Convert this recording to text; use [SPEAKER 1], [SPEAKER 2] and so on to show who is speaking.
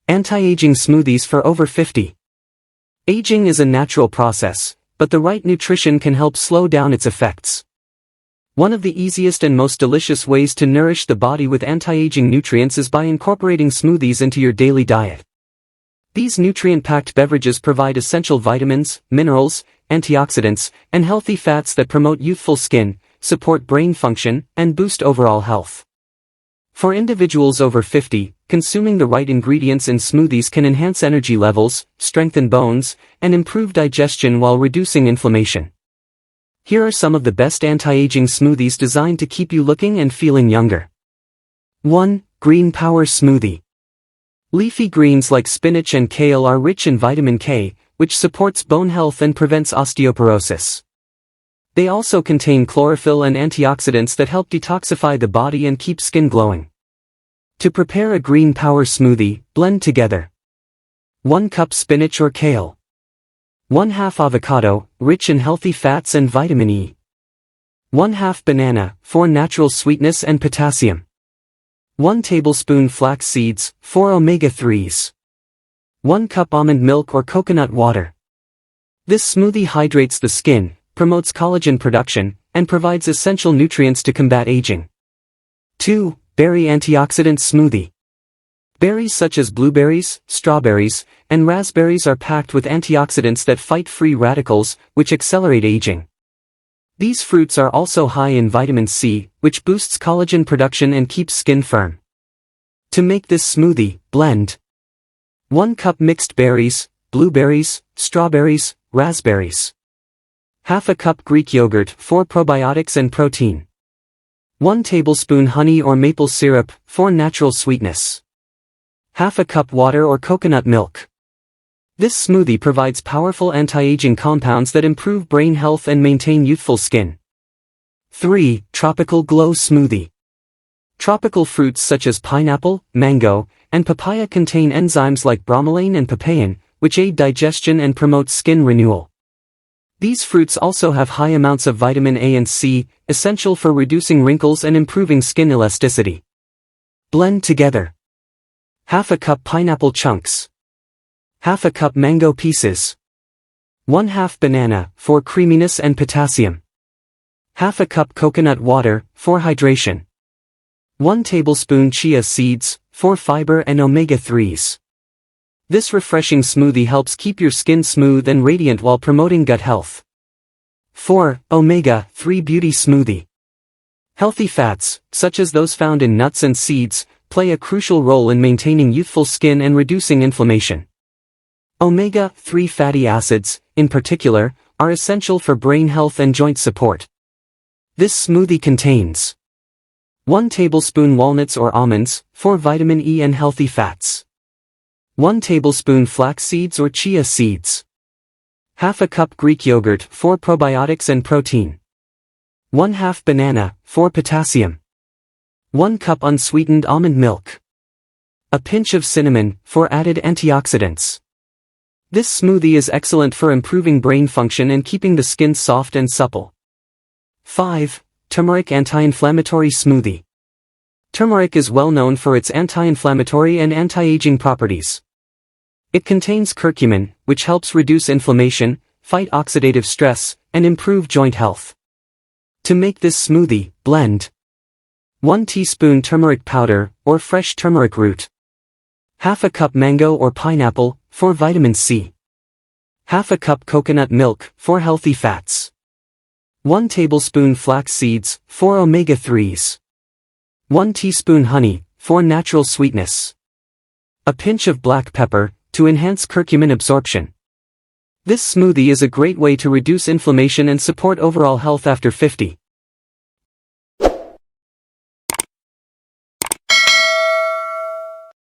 [SPEAKER 1] Anti-aging smoothies for over 50. Aging is a natural process, but the right nutrition can help slow down its effects. One of the easiest and most delicious ways to nourish the body with anti-aging nutrients is by incorporating smoothies into your daily diet. These nutrient-packed beverages provide essential vitamins, minerals, antioxidants, and healthy fats that promote youthful skin, support brain function, and boost overall health. For individuals over 50, consuming the right ingredients in smoothies can enhance energy levels, strengthen bones, and improve digestion while reducing inflammation. Here are some of the best anti-aging smoothies designed to keep you looking and feeling younger. 1. Green Power Smoothie. Leafy greens like spinach and kale are rich in vitamin K, which supports bone health and prevents osteoporosis. They also contain chlorophyll and antioxidants that help detoxify the body and keep skin glowing. To prepare a Green Power smoothie, blend together 1 cup spinach or kale, 1/2 avocado, rich in healthy fats and vitamin E, 1/2 banana, for natural sweetness and potassium, 1 tablespoon flax seeds, for omega-3s, 1 cup almond milk or coconut water. This smoothie hydrates the skin, promotes collagen production, and provides essential nutrients to combat aging. 2. Berry Antioxidant Smoothie. Berries such as blueberries, strawberries, and raspberries are packed with antioxidants that fight free radicals, which accelerate aging. These fruits are also high in vitamin C, which boosts collagen production and keeps skin firm. To make this smoothie, blend 1 cup mixed berries, blueberries, strawberries, raspberries. 1/2 cup Greek yogurt for probiotics and protein. 1 tablespoon honey or maple syrup for natural sweetness. 1/2 cup water or coconut milk. This smoothie provides powerful anti-aging compounds that improve brain health and maintain youthful skin. 3. Tropical Glow Smoothie. Tropical fruits such as pineapple, mango, and papaya contain enzymes like bromelain and papain, which aid digestion and promote skin renewal. These fruits also have high amounts of vitamin A and C, essential for reducing wrinkles and improving skin elasticity. Blend together 1/2 cup pineapple chunks, 1/2 cup mango pieces, 1/2 banana, for creaminess and potassium, 1/2 cup coconut water, for hydration, 1 tablespoon chia seeds, for fiber and omega-3s. This refreshing smoothie helps keep your skin smooth and radiant while promoting gut health. 4. Omega-3 Beauty Smoothie. Healthy fats, such as those found in nuts and seeds, play a crucial role in maintaining youthful skin and reducing inflammation. Omega-3 fatty acids, in particular, are essential for brain health and joint support. This smoothie contains 1 tablespoon walnuts or almonds, for vitamin E and healthy fats. 1 tablespoon flax seeds or chia seeds. 1/2 cup Greek yogurt, for probiotics and protein. 1/2 banana, for potassium. 1 cup unsweetened almond milk. A pinch of cinnamon, for added antioxidants. This smoothie is excellent for improving brain function and keeping the skin soft and supple. 5. Turmeric Anti-Inflammatory Smoothie. Turmeric is well known for its anti-inflammatory and anti-aging properties. It contains curcumin, which helps reduce inflammation, fight oxidative stress, and improve joint health. To make this smoothie, blend 1 teaspoon turmeric powder, or fresh turmeric root. 1/2 cup mango or pineapple, for vitamin C. 1/2 cup coconut milk, for healthy fats. 1 tablespoon flax seeds, for omega-3s. 1 teaspoon honey, for natural sweetness. A pinch of black pepper, to enhance curcumin absorption. This smoothie is a great way to reduce inflammation and support overall health after 50.